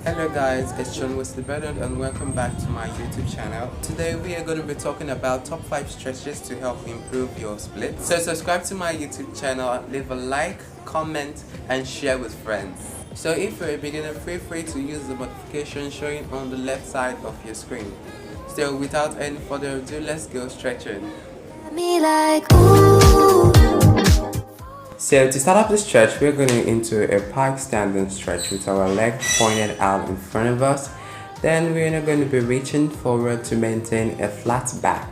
Hello guys, it's Shawnwesley Bernard and welcome back to my YouTube channel. Today we are going to be talking about top 5 stretches to help improve your split. So subscribe to my YouTube channel, leave a like, comment and share with friends. So if you're a beginner, feel free to use the modification showing on the left side of your screen. So without any further ado, let's go stretching. So to start off the stretch, we're going into a pike standing stretch with our leg pointed out in front of us. Then we're going to be reaching forward to maintain a flat back.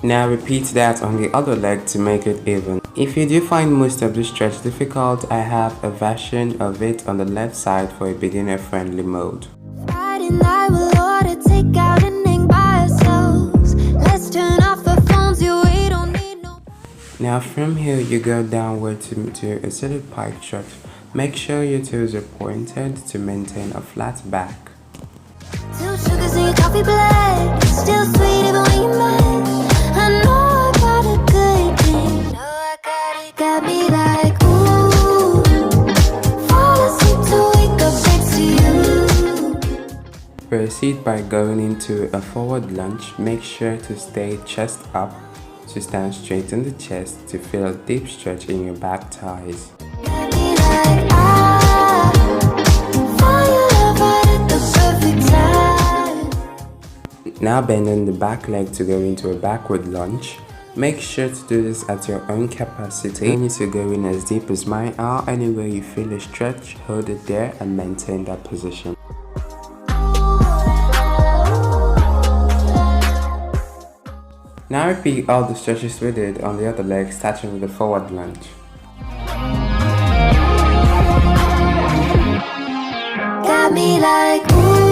Now repeat that on the other leg to make it even. If you do find most of the stretch difficult, I have a version of it on the left side for a beginner friendly mode. Now from here you go downward to a seated pike stretch. Make sure your toes are pointed to maintain a flat back. Two sugars in your coffee black, still sweet even when you mad. I know I got a good thing. Know I got it, got me like ooh. Fall asleep to wake up next to you. Proceed by going into a forward lunge. Make sure to stay chest up, to stand straight in the chest, to feel a deep stretch in your back thighs. Got me like Now bending the back leg to go into a backward lunge. Make sure to do this at your own capacity. You need to go in as deep as mine are. Anywhere you feel a stretch, hold it there and maintain that position. Now repeat all the stretches we did on the other leg, starting with the forward lunge. Got me like ooh.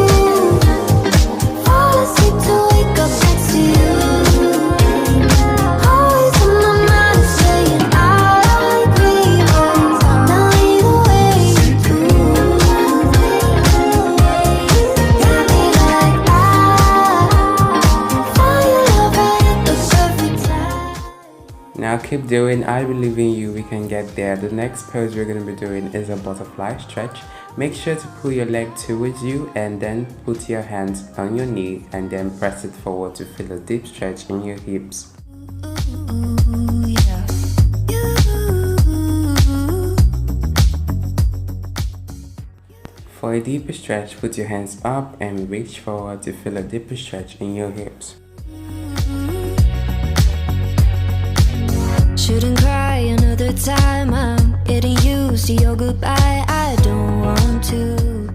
Now keep doing, I believe in you, we can get there. The next pose we're going to be doing is a butterfly stretch. Make sure to pull your leg towards you and then put your hands on your knee and then press it forward to feel a deep stretch in your hips. For a deeper stretch, put your hands up and reach forward to feel a deeper stretch in your hips. Shouldn't cry another time, I'm getting used to your goodbye, I don't want to.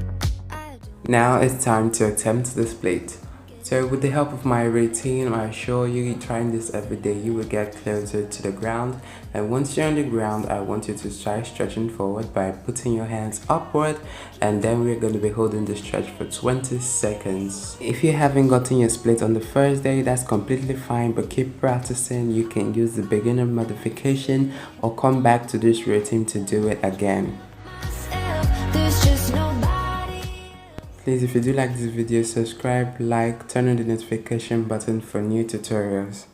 Now it's time to attempt the split. So with the help of my routine, I assure you, trying this every day, you will get closer to the ground. And once you're on the ground, I want you to try stretching forward by putting your hands upward, and then we're going to be holding the stretch for 20 seconds. If you haven't gotten your split on the first day, that's completely fine, but keep practicing. You can use the beginner modification or come back to this routine to do it again. Please, if you do like this video, subscribe, like, turn on the notification button for new tutorials.